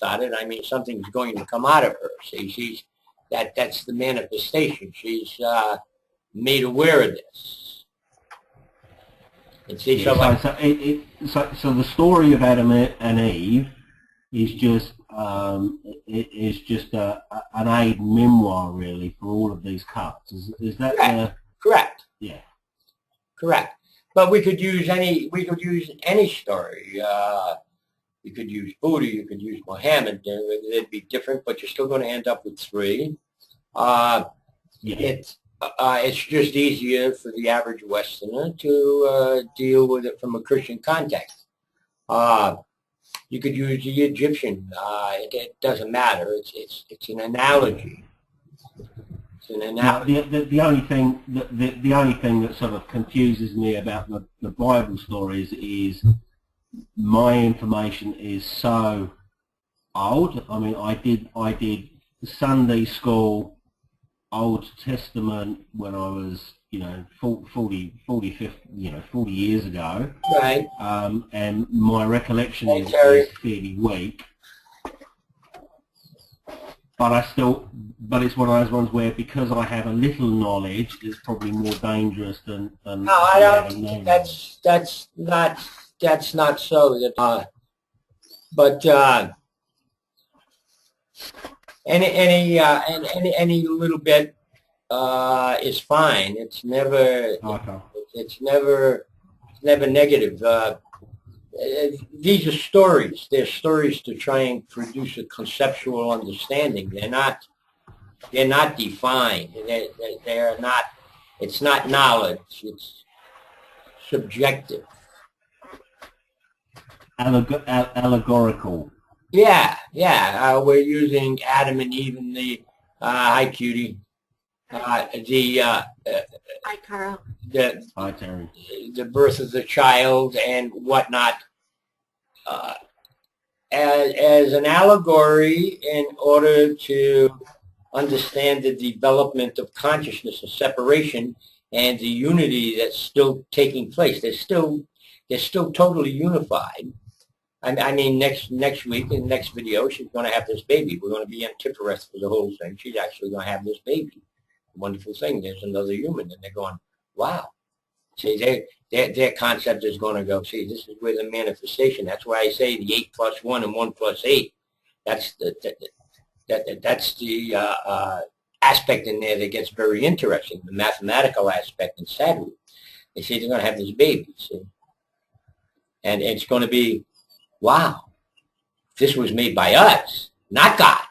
on it. I mean, something's going to come out of her. See, that's the manifestation. She's made aware of this. And see, yeah, so the story of Adam and Eve is just an aid memoir really for all of these cuts. Is that correct? Yeah, correct. But we could use any story. You could use Buddha, you could use Muhammad. They'd be different, but you're still going to end up with three. It's just easier for the average Westerner to deal with it from a Christian context. You could use the Egyptian. It doesn't matter. It's an analogy. It's an analogy. The only thing that sort of confuses me about the Bible stories is my information is so old. I mean, I did Sunday school Old Testament when I was, 40 years ago. Right. And my recollection is fairly weak. But it's one of those ones where because I have a little knowledge, it's probably more dangerous than no, I don't. That's not so. But any little bit is fine. It's never negative. These are stories. They're stories to try and produce a conceptual understanding. They're not defined. They're not. It's not knowledge. It's subjective. Allegorical. Yeah. We're using Adam and Eve in the hi, cutie. Hi, Carl. Hi, Terry. The birth of the child and whatnot as an allegory in order to understand the development of consciousness and separation and the unity that's still taking place. They're still totally unified. I mean, next week in the next video, she's going to have this baby. We're going to be antipareth for the whole thing. She's actually going to have this baby. Wonderful thing. There's another human, and they're going, wow. See, their concept is going to go. See, this is where the manifestation. That's why I say the 8 plus 1 and 1 plus 8. That's the aspect in there that gets very interesting. The mathematical aspect in Saturn. They say they're going to have this baby. See, and it's going to be. Wow, this was made by us, not God.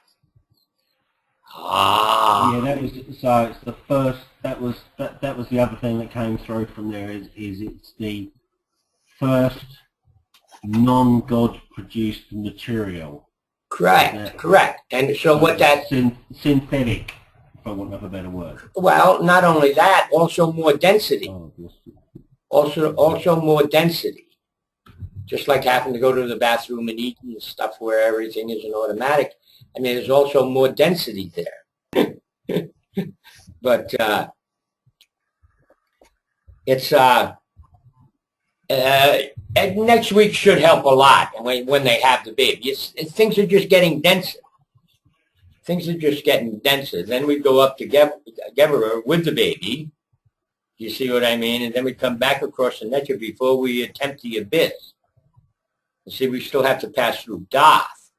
Yeah, that was so. It's the first. That was the other thing that came through from there is it's the first non-God produced material. Correct. And so what that synthetic, if I want to have a better word. Well, not only that, also more density. Also more density. Just like having to go to the bathroom and eat and stuff where everything isn't automatic. I mean, there's also more density there. But it's next week should help a lot when they have the baby. Things are just getting denser. Things are just getting denser. Then we go up to Geberer with the baby. You see what I mean? And then we come back across the Netra before we attempt the abyss. See, we still have to pass through Doth.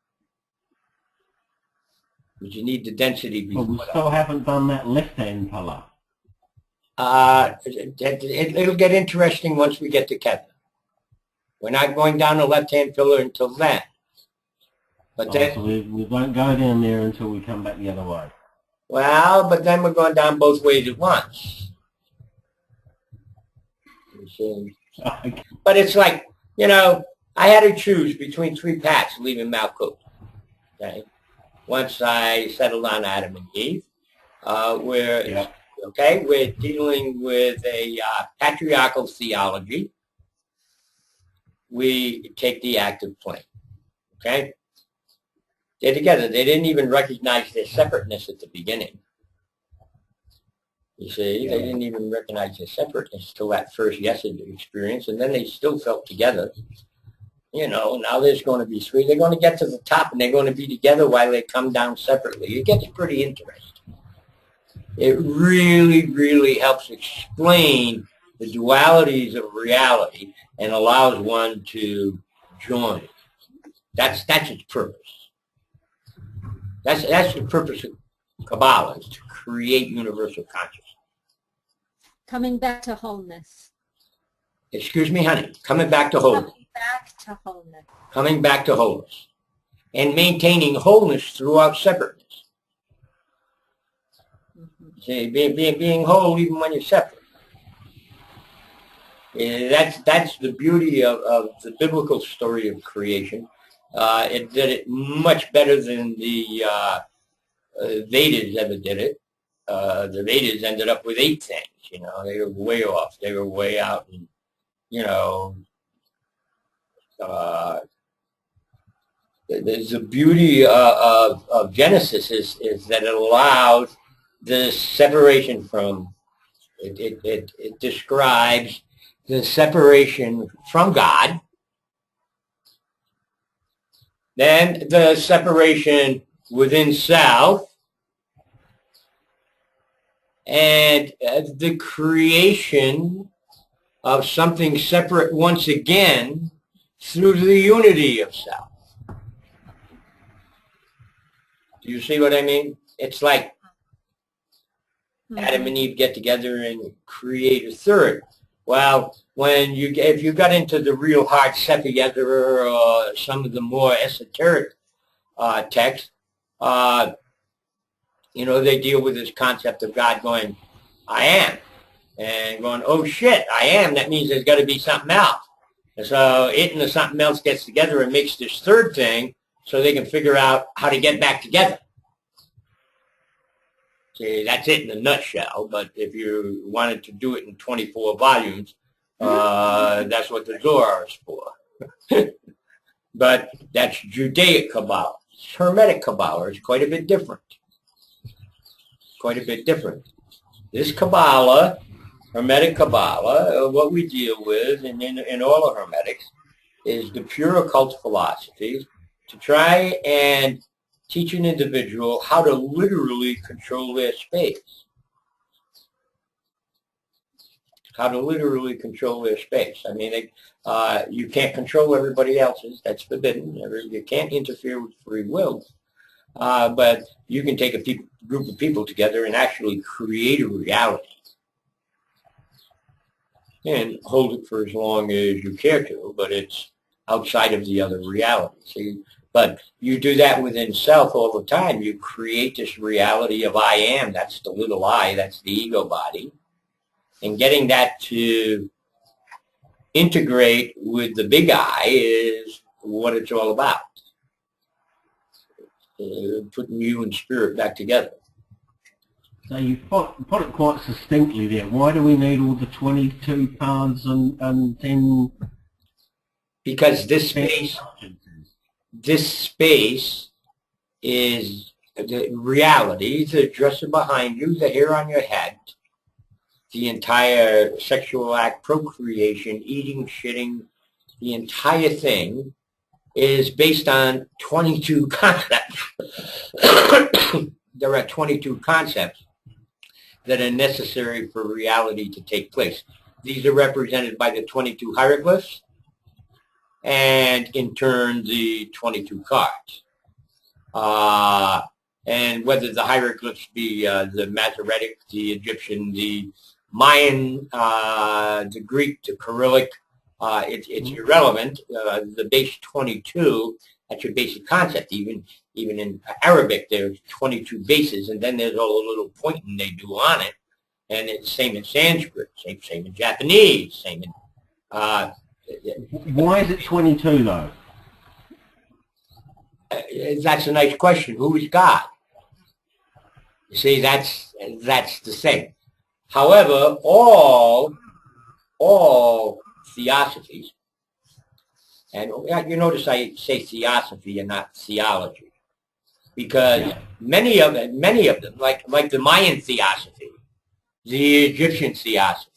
But you need the density before we still haven't done that left-hand pillar. It'll get interesting once we get to Kevin. We're not going down the left-hand pillar until then. But then, so we won't go down there until we come back the other way. Well, but then we're going down both ways at once. You see? Okay. But it's like, I had to choose between 3 paths leaving Malkuth. Okay, once I settled on Adam and Eve, we're dealing with a patriarchal theology. We take the active plane. Okay, they're together. They didn't even recognize their separateness at the beginning. You see, they didn't even recognize their separateness till that first yesterday experience, and then they still felt together. You know, now there's going to be three. They're going to get to the top, and they're going to be together while they come down separately. It gets pretty interesting. It really, really helps explain the dualities of reality and allows one to join. That's its purpose. That's the purpose of Kabbalah, is to create universal consciousness. Coming back to wholeness. Excuse me, honey. Coming back to wholeness. Coming back to wholeness. Coming back to wholeness. And maintaining wholeness throughout separateness. Mm-hmm. See, being whole even when you're separate. That's the beauty of the biblical story of creation. It did it much better than the Vedas ever did it. The Vedas ended up with 8 things. You know, they were way off. They were way out. And, you know, there's the beauty of Genesis is that it allows the separation from. It describes the separation from God, then the separation within self, and the creation of something separate once again through the unity of self. Do you see what I mean? It's like Adam and Eve get together and create a third. Well, if you got into the real hard Sefer Yezer or some of the more esoteric texts, you know, they deal with this concept of God going, I am, and going, oh shit, I am. That means there's got to be something else. And so it and the something else gets together and makes this third thing so they can figure out how to get back together. See, that's it in a nutshell, but if you wanted to do it in 24 volumes, that's what the Zohar is for. But that's Judaic Kabbalah. Hermetic Kabbalah is quite a bit different. Quite a bit different. This Kabbalah, Hermetic Kabbalah, what we deal with in all of Hermetics is the pure occult philosophies to try and teach an individual how to literally control their space. How to literally control their space. I mean, you can't control everybody else's. That's forbidden. You can't interfere with free will. But you can take a group of people together and actually create a reality and hold it for as long as you care to, but it's outside of the other reality. See? But you do that within self all the time. You create this reality of I am. That's the little I. That's the ego body. And getting that to integrate with the big I is what it's all about. Putting you and spirit back together. So you put it quite succinctly there. Why do we need all the 22 paths and 10? Because this space is the reality, the dresser behind you, the hair on your head, the entire sexual act, procreation, eating, shitting, the entire thing is based on 22 concepts. There are 22 concepts that are necessary for reality to take place. These are represented by the 22 hieroglyphs and, in turn, the 22 cards. And whether the hieroglyphs be the Masoretic, the Egyptian, the Mayan, the Greek, the Cyrillic, it's irrelevant. The base 22, that's your basic concept. Even in Arabic, there's 22 bases, and then there's all the little pointing they do on it. And it's same in Sanskrit, same in Japanese, same in... Why is it 22, though? That's a nice question. Who is God? You see, that's the thing. However, all theosophies, and you notice I say theosophy and not theology, because many of them, like the Mayan theosophy, the Egyptian theosophy,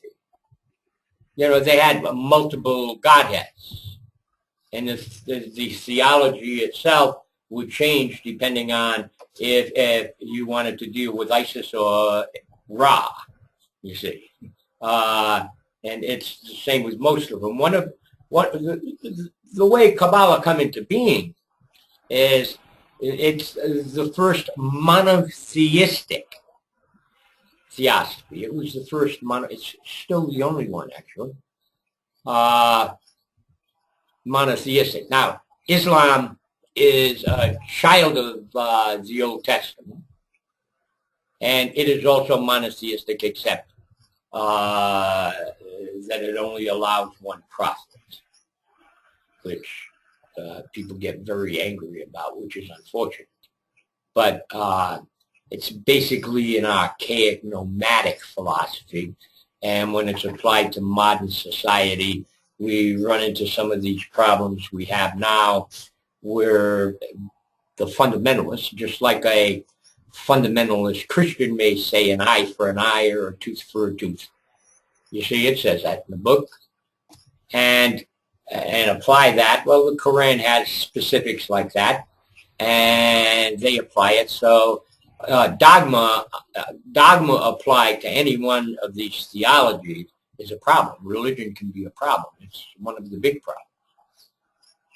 you know, they had multiple godheads. and the theology itself would change depending on if you wanted to deal with Isis or Ra, you see. And it's the same with most of them. The way Kabbalah come into being is it's the first monotheistic theosophy. It was the first it's still the only one, actually. Monotheistic. Now, Islam is a child of the Old Testament, and it is also monotheistic, except that it only allows one prophet, which people get very angry about, which is unfortunate. But it's basically an archaic nomadic philosophy, and when it's applied to modern society, we run into some of these problems we have now, where the fundamentalists, just like a fundamentalist Christian may say an eye for an eye or a tooth for a tooth. You see, it says that in the book. And apply that. Well, the Quran has specifics like that, and they apply it. So dogma applied to any one of these theologies is a problem. Religion can be a problem. It's one of the big problems.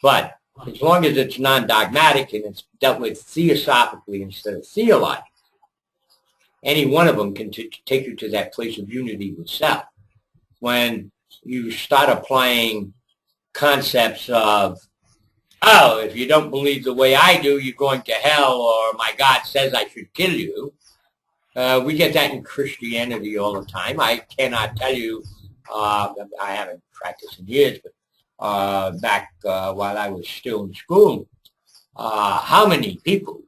But as long as it's non-dogmatic and it's dealt with theosophically instead of theologically, any one of them can take you to that place of unity with self. When you start applying concepts of, oh, if you don't believe the way I do, you're going to hell, or my God says I should kill you. We get that in Christianity all the time. I cannot tell you, I haven't practiced in years, but back while I was still in school, how many people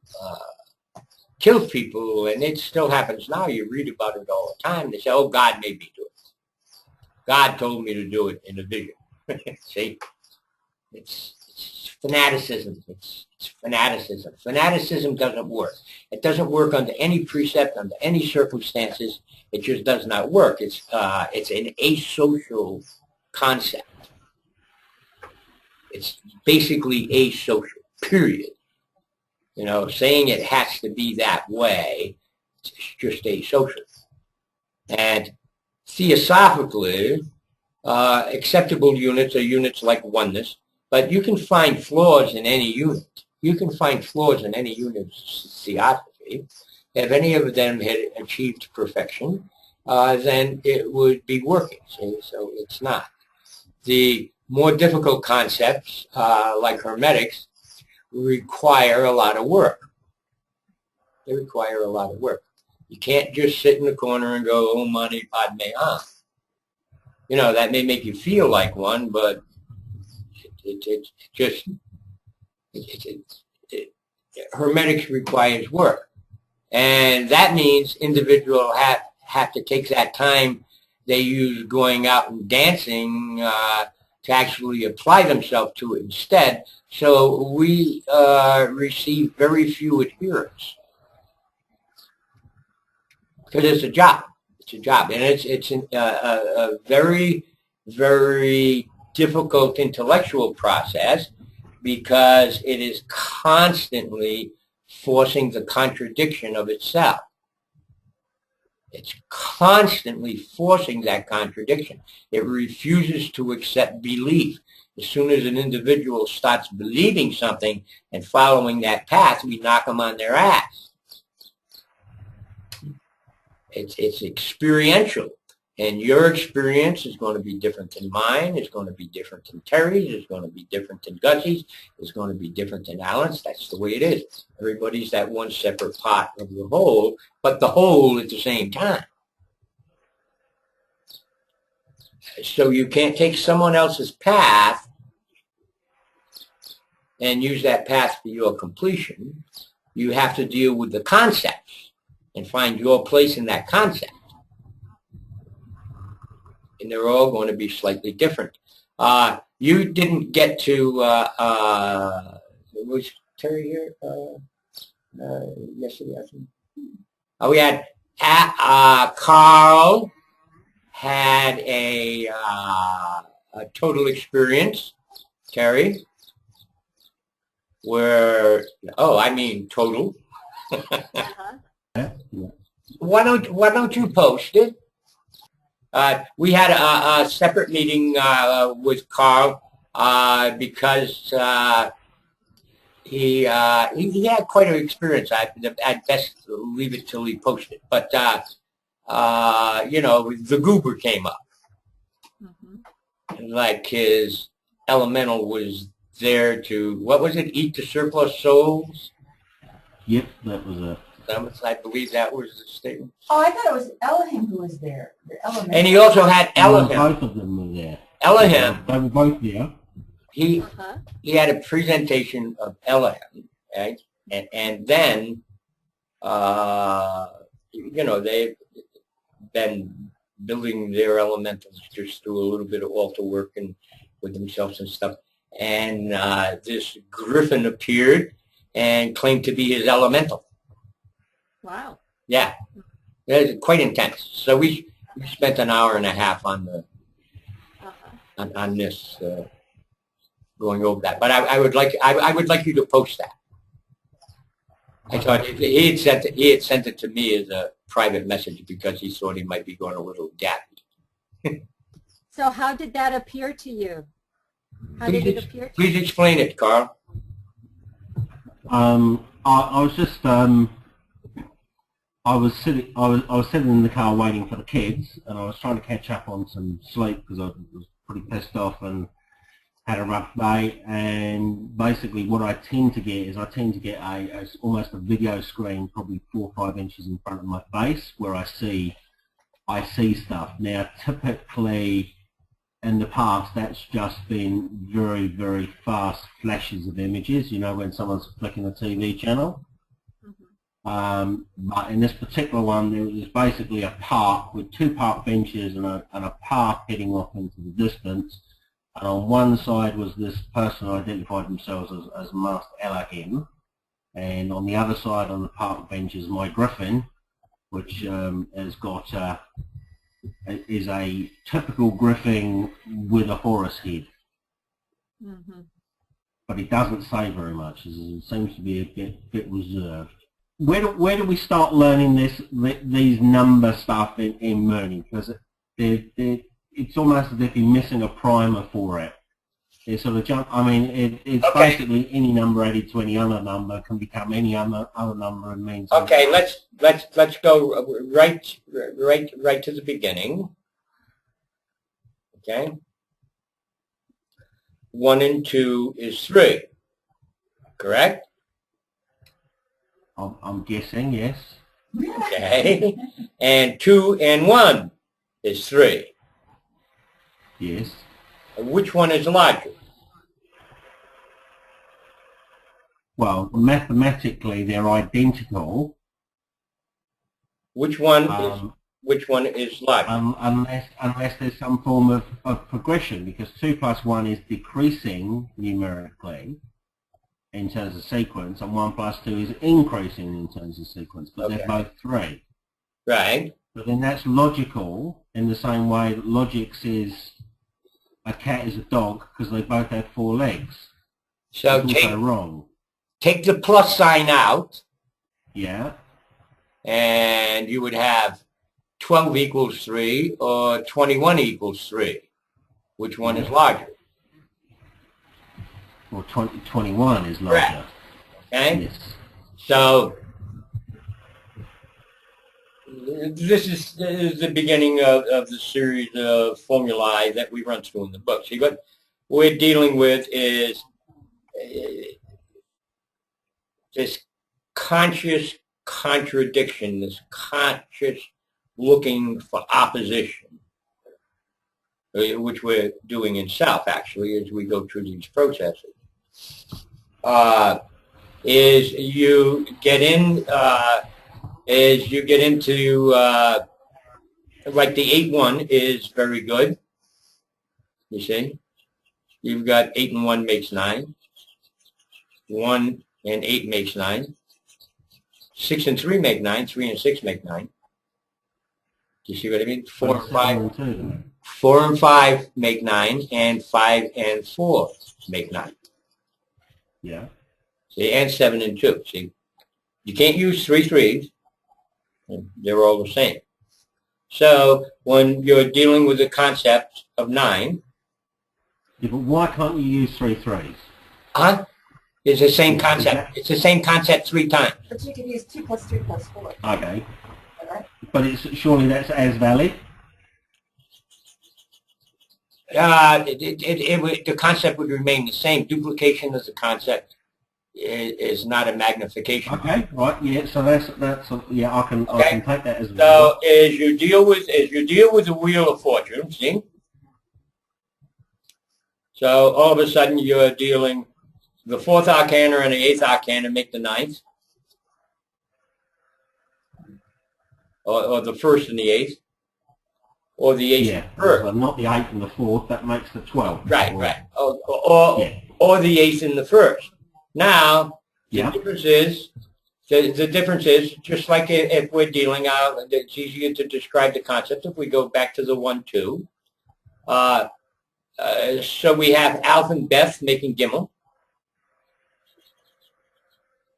killed people, and it still happens now. You read about it all the time. They say, oh, God made me do it. God told me to do it in a vision. See? It's fanaticism. It's fanaticism. Fanaticism doesn't work. It doesn't work under any precept, under any circumstances. It just does not work. It's an asocial concept. It's basically asocial, period. You know, saying it has to be that way, it's just asocial. And theosophically, acceptable units are units like oneness, but you can find flaws in any unit. You can find flaws in any unit's theosophy. If any of them had achieved perfection, then it would be working. See? So it's not. The more difficult concepts, like hermetics, require a lot of work. They require a lot of work. You can't just sit in the corner and go, Om Mani Padme Hum. You know, that may make you feel like one, but hermetics requires work. And that means individuals have to take that time they use going out and dancing to actually apply themselves to it instead. So we receive very few adherents. Because it's a job. It's a job. And it's a very, very difficult intellectual process, because it is constantly forcing the contradiction of itself. It's constantly forcing that contradiction. It refuses to accept belief. As soon as an individual starts believing something and following that path, we knock them on their ass. It's experiential. And your experience is going to be different than mine. It's going to be different than Terry's. It's going to be different than Gussie's. It's going to be different than Alan's. That's the way it is. Everybody's that one separate part of the whole, but the whole at the same time. So you can't take someone else's path and use that path for your completion. You have to deal with the concepts and find your place in that concept. And they're all going to be slightly different. You didn't get to, was Terry here yesterday afternoon? We had, Carl had a total experience, Terry. where, oh, I mean total. Uh-huh. Yeah. Why don't you post it? We had a separate meeting with Carl because he had quite an experience. I'd best leave it till he posted. But you know, the goober came up, like his elemental was there to, what was it? Eat the surplus souls. Yep, that was a. I believe that was the statement. Oh, I thought it was Elohim who was there. The Elohim. And he also had Elohim. Both of them were there. Elohim. They were both there. He had a presentation of Elohim, right? And then, you know, they've been building their elementals just through a little bit of altar work and with themselves and stuff. And this griffin appeared and claimed to be his elemental. Wow. Yeah, it was quite intense. So we spent an hour and a half on the on this, going over that. But I would like you to post that. I thought he had sent it to me as a private message because he thought he might be going a little gappy. So how did that appear to you? How did it appear to you? Please explain it, Carl. I was just I was sitting in the car waiting for the kids, and I was trying to catch up on some sleep because I was pretty pissed off and had a rough day. And basically, what I tend to get is a almost a video screen, probably 4 or 5 inches in front of my face, where I see stuff. Now, typically, in the past, that's just been very, very fast flashes of images. You know, when someone's flicking a TV channel. But in this particular one, there was basically a park with 2 park benches and a path heading off into the distance. And on one side was this person who identified themselves as Master Elohim, and on the other side on the park bench is my griffin, which has got is a typical griffin with a Horus head. But it doesn't say very much. It seems to be a bit reserved. Where do we start learning these number stuff in Mooning? Because it's almost as if you're missing a primer for it. It's sort of jump. I mean, it's basically any number added to any other number can become any other number and means. Okay, let's go right to the beginning. Okay. 1 and 2 is 3. Correct? I'm guessing, yes. Okay. And 2 and 1 is 3. Yes. Which one is larger? Well, mathematically they're identical. Which one is larger? Unless there's some form of progression, because 2 plus 1 is decreasing numerically in terms of sequence, and 1 plus 2 is increasing in terms of sequence, but they're both 3. Right. But then that's logical in the same way that logic says a cat is a dog because they both have 4 legs. So it's also wrong. Take the plus sign out. Yeah. And you would have 12 equals 3 or 21 equals 3. Which one is larger? Well, 21 is larger. Correct. Okay? Yes. So this is the beginning of the series of formulae that we run through in the book. See, what we're dealing with is this conscious contradiction, this conscious looking for opposition, which we're doing in self, actually, as we go through these processes. Is you get into like the 8-1 is very good. You see, you've got 8 and 1 makes 9. 1 and 8 makes 9. 6 and 3 make 9. 3 and 6 make 9. Do you see what I mean? 4 and 5. 4 and 5 make 9, and 5 and 4 make 9. Yeah. See, and 7 and 2. See, you can't use 3 3s. They're all the same. So when you're dealing with the concept of 9, Yeah, but why can't you use 3 3s? huh? It's the same concept. It's the same concept 3 times. But you can use 2 plus 3 plus 4. Okay. Right? But it's surely that's as valid? The concept would remain the same. Duplication as a concept is not a magnification. Okay, right, yeah, so that's yeah, I can take that as So valid. as you deal with the Wheel of Fortune, see? So all of a sudden you're dealing the 4th arcana and the 8th arcana make the 9th. Or the 1st and the 8th. Or the 8th Yeah, and the 1st. well, not the 8th and the 4th, that makes the 12th. Right, right. Or the 8th and the 1st. Now, the difference is, just like if we're dealing out, it's easier to describe the concept if we go back to the 1, 2. So we have Alf and Beth making Gimel.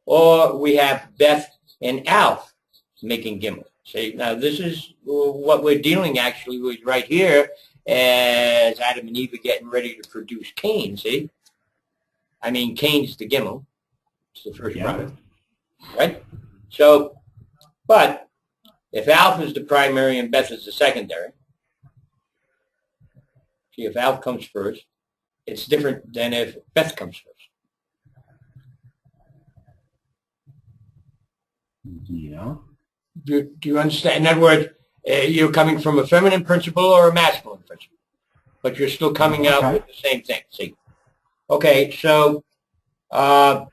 Or we have Beth and Alf making Gimel. See, now this is what we're dealing actually with right here as Adam and Eve are getting ready to produce Cain, see? I mean, Cain's the Gimel. It's the first brother, right? So, but if Alf is the primary and Beth is the secondary, see, if Alf comes first, it's different than if Beth comes first. Yeah. Do you understand? In other words, you're coming from a feminine principle or a masculine principle, but you're still coming out with the same thing. See? Okay, so as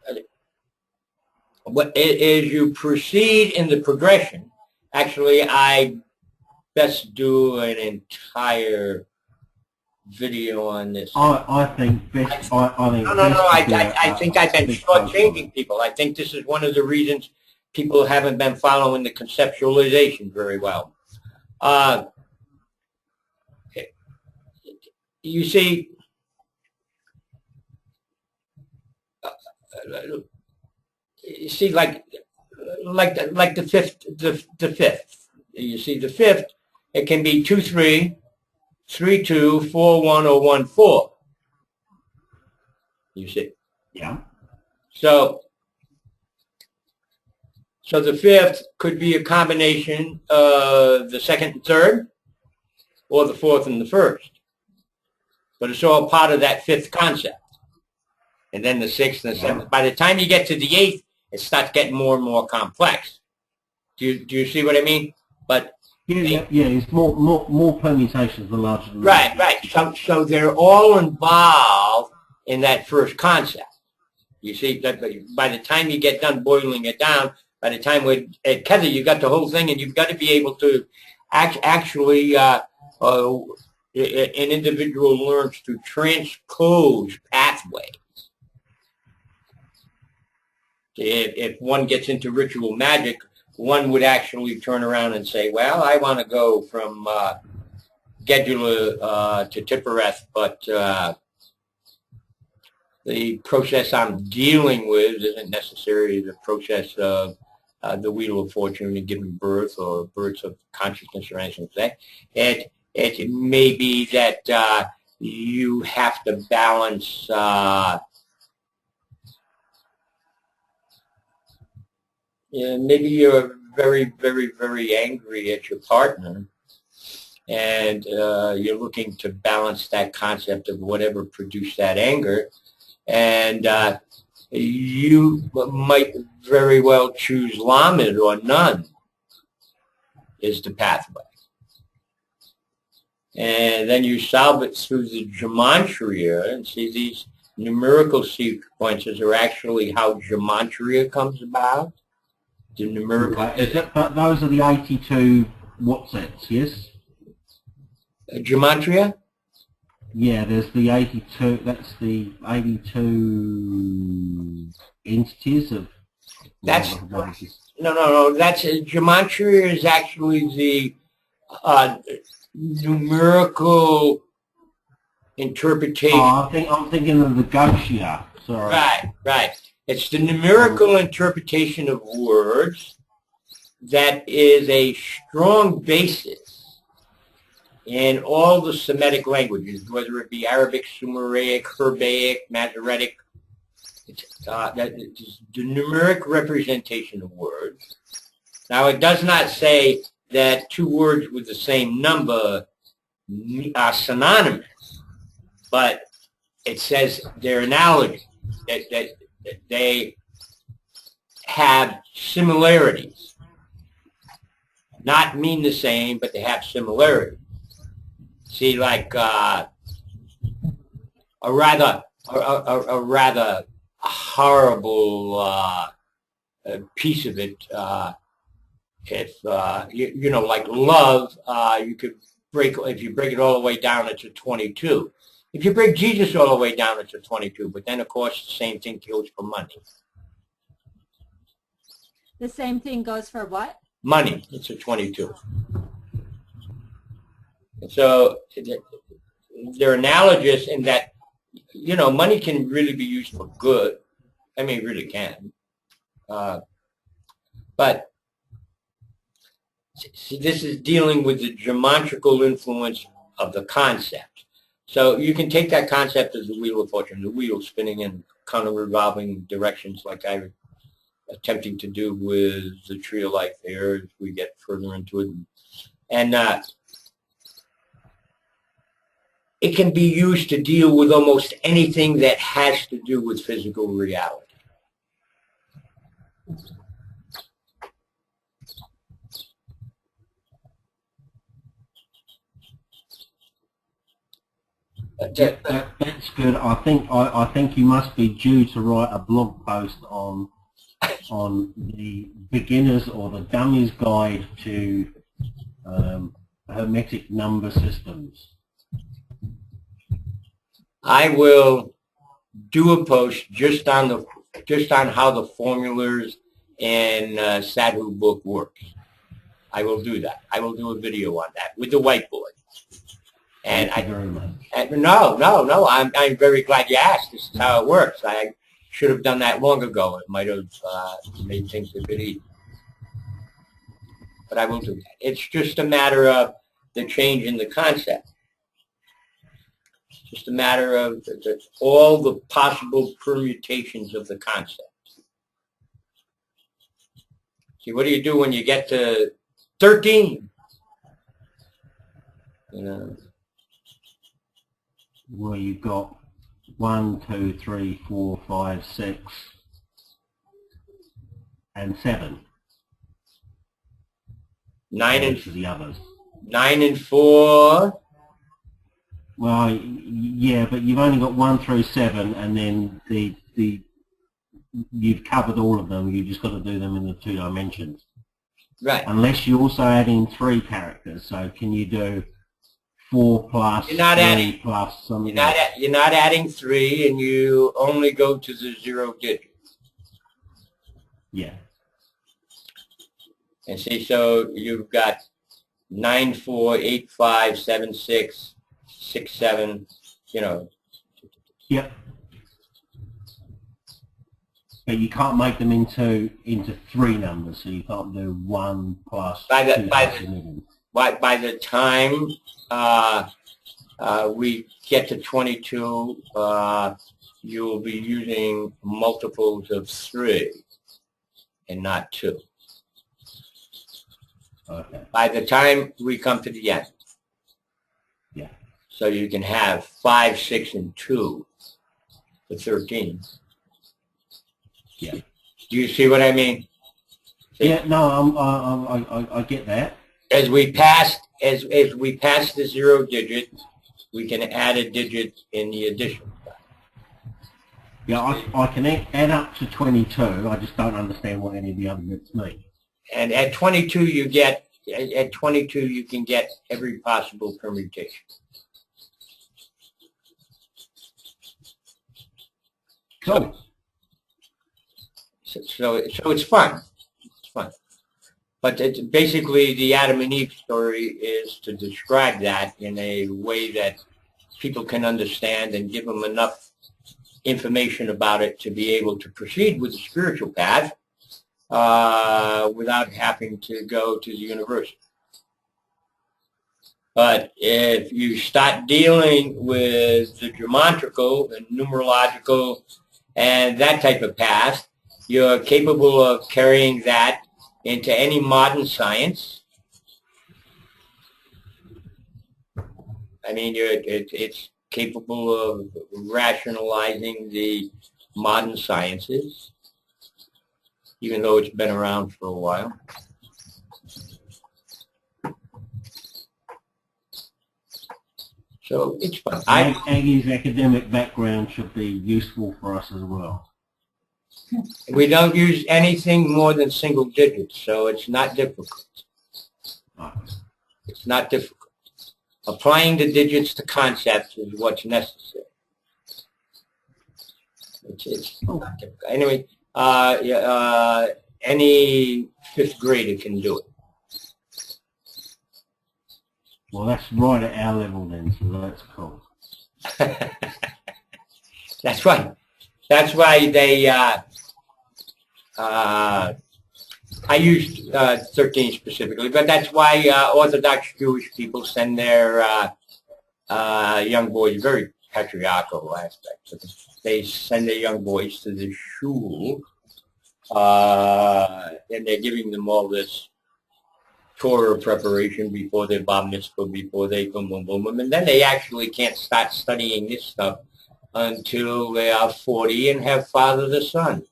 you proceed in the progression, actually, I best do an entire video on this. I think best. I think. No. I think I've been shortchanging people. I think this is one of the reasons people haven't been following the conceptualization very well. You see, like the fifth. You see, the fifth. It can be 2 3, 3 2, 4 1, or 1 4. You see. Yeah. So the fifth could be a combination of the second and third, or the fourth and the first. But it's all part of that fifth concept. And then the sixth and the seventh. By the time you get to the eighth, it starts getting more and more complex. Do you see what I mean? But yeah. It's more permutations the larger. Right. So they're all involved in that first concept. You see, that by the time you get done boiling it down, by the time we're at Kether, you got the whole thing, and you've got to be able to actually, an individual learns to transpose pathways. If one gets into ritual magic, one would actually turn around and say, well, I want to go from Gedula to Tippereth, but the process I'm dealing with isn't necessarily the process of the Wheel of Fortune and giving birth or births of consciousness or anything like that. It may be that you have to balance maybe you're very, very, very angry at your partner, and you're looking to balance that concept of whatever produced that anger, and you might very well choose Lamed or none is the pathway. And then you solve it through the gematria, and see these numerical sequences are actually how gematria comes about. The numerical. But those are the 82 what sets, yes? Gematria? Yeah, there's the 82, that's the 82 entities of... That's, no, that's, gematria is actually the numerical interpretation. Oh, I'm thinking of the Goshia, sorry. Right. It's the numerical interpretation of words that is a strong basis in all the Semitic languages, whether it be Arabic, Sumeric, Hebraic, Masoretic. It's the numeric representation of words. Now, it does not say that two words with the same number are synonymous, but it says they're analogy, that they have similarities. Not mean the same, but they have similarities. See, like a rather horrible piece of it. If you know, like love, you could break, if you break it all the way down, it's a 22. If you break Jesus all the way down, it's a 22. But then, of course, the same thing goes for money. The same thing goes for what? Money, it's a 22. So they're analogous in that, you know, money can really be used for good. I mean, it really can. But see, this is dealing with the geometrical influence of the concept. So you can take that concept as the wheel of fortune, the wheel spinning in counter-revolving directions like I'm attempting to do with the tree of life here as we get further into it. And it can be used to deal with almost anything that has to do with physical reality. That's good. I think you must be due to write a blog post on the beginners or the dummies guide to hermetic number systems. I will do a post just on how the formulas in Sadhu book works. I will do that. I will do a video on that with the whiteboard. And Thank you very much. No. I'm very glad you asked. This is how it works. I should have done that long ago. It might have made things a bit easier. But I will do that. It's just a matter of the change in the concept. It's just a matter of all the possible permutations of the concept. See, what do you do when you get to 13? You know. Well, you've got 1, 2, 3, 4, 5, 6, and 7. 9 and the others. 9 and 4. Well, yeah, but you've only got 1 through 7, and then you've covered all of them. You just got to do them in the 2 dimensions. Right. Unless you also add in 3 characters. So can you do 4 plus 3 plus something? You're not adding 3, and you only go to the 0 digits. Yeah. And see, so you've got 9, 4, 8, 5, 7, 6, 6, 7, you know. Yep. But you can't make them into 3 numbers, so you can't do 1 plus 2 by the time we get to 22, you will be using multiples of 3 and not 2. Okay. By the time we come to the end. Yeah. So you can have 5, 6, and 2 for 13. Yeah. Do you see what I mean? See? Yeah. No, I get that. As we pass the 0 digit, we can add a digit in the addition. Yeah, I can add up to 22. I just don't understand what any of the other bits mean. And at 22, you can get every possible permutation. Cool. So it's fun. It's fun. But basically, the Adam and Eve story is to describe that in a way that people can understand and give them enough information about it to be able to proceed with the spiritual path without having to go to the university. But if you start dealing with the geometrical and numerological and that type of path, you're capable of carrying that into any modern science. I mean, it's capable of rationalizing the modern sciences, even though it's been around for a while. So it's fun. Aggie's academic background should be useful for us as well. We don't use anything more than single digits, so it's not difficult. It's not difficult. Applying the digits to concepts is what's necessary. It's not difficult. Anyway, any fifth grader can do it. Well, that's right at our level then, so that's cool. That's right. That's why they, I used 13 specifically, but that's why Orthodox Jewish people send their young boys, very patriarchal aspect. They send their young boys to the shul, and they're giving them all this Torah preparation before their bar mitzvah, before they boom, boom, boom, boom, and then they actually can't start studying this stuff until they are 40 and have fathered a son.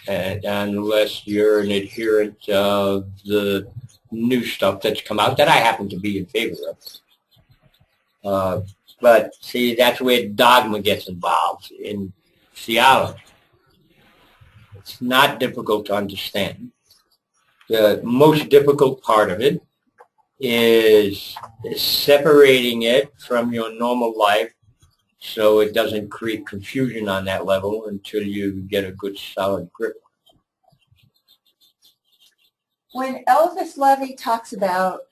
And unless you're an adherent of the new stuff that's come out, that I happen to be in favor of. But see, that's where dogma gets involved in theology. It's not difficult to understand. The most difficult part of it is separating it from your normal life so it doesn't create confusion on that level until you get a good solid grip. When Elvis Levy talks about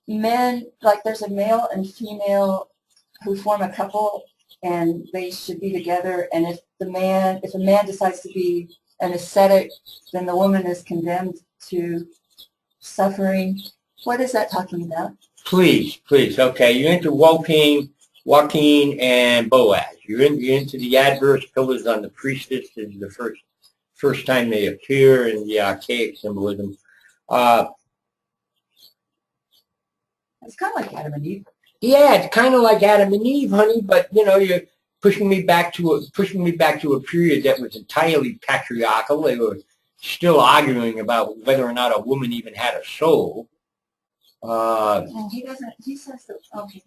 men, like there's a male and female who form a couple and they should be together, and if a man decides to be an ascetic, then the woman is condemned to suffering. What is that talking about? Please. Okay, you're into Joaquin and Boaz. You're into the adverse pillars on the priestess. This is the first time they appear in the archaic symbolism. It's kind of like Adam and Eve. Yeah, it's kind of like Adam and Eve, honey. But you know, you're pushing me back to a period that was entirely patriarchal. They were still arguing about whether or not a woman even had a soul. And he doesn't. He says that. Okay.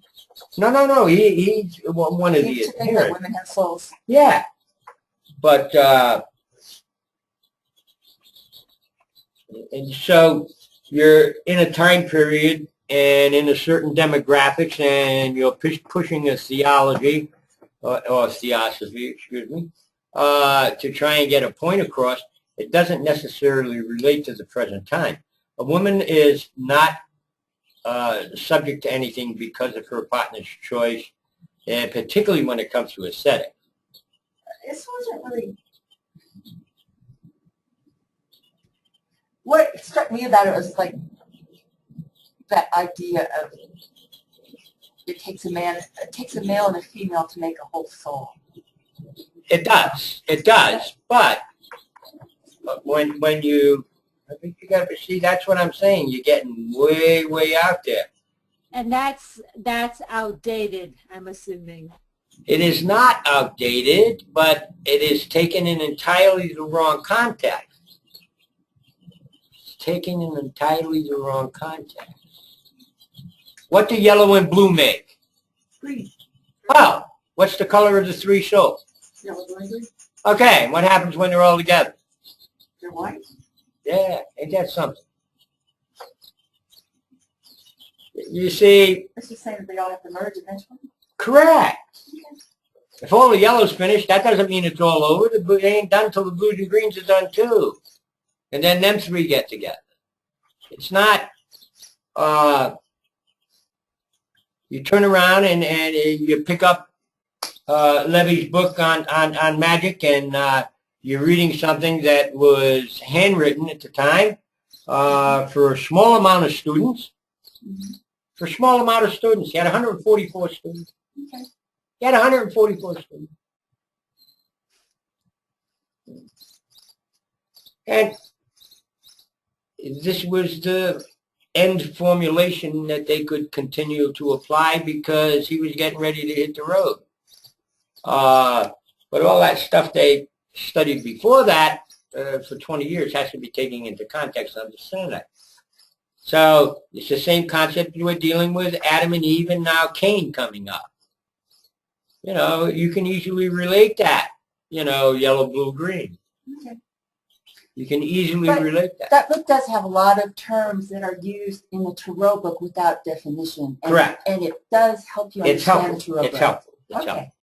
No. He's one of the adherents. Women have souls. Yeah, but and so you're in a time period and in a certain demographics, and you're pushing a theology or theosophy, excuse me, to try and get a point across. It doesn't necessarily relate to the present time. A woman is not subject to anything because of her partner's choice, and particularly when it comes to ascetic. This wasn't really... What struck me about it was like that idea of it takes a male and a female to make a whole soul. It does. But when you, I think you got to see, that's what I'm saying. You're getting way out there. And that's outdated, I'm assuming. It is not outdated, but it is taken in entirely the wrong context. It's taken in entirely the wrong context. What do yellow and blue make? Green. Oh, what's the color of the three souls? Yellow, blue, and green. Okay, what happens when they're all together? They're white. Yeah, ain't that something? You see... It's just saying that they all have to merge eventually. Correct. If all the yellow's finished, that doesn't mean it's all over. It ain't done until the blues and greens are done too. And then them three get together. It's not... You turn around and you pick up Levy's book on magic, and you're reading something that was handwritten at the time for a small amount of students. For a small amount of students. He had 144 students. Okay. He had 144 students. And this was the end formulation that they could continue to apply because he was getting ready to hit the road. But all that stuff they studied before that for 20 years has to be taken into context to understand that. So it's the same concept you were dealing with Adam and Eve and now Cain coming up. You know, you can easily relate that, you know, yellow, blue, green. Okay. You can easily relate that. That book does have a lot of terms that are used in the Tarot book without definition. And, Correct. And it does help you It's understand helpful. the Tarot It's book. helpful. It's Okay. helpful.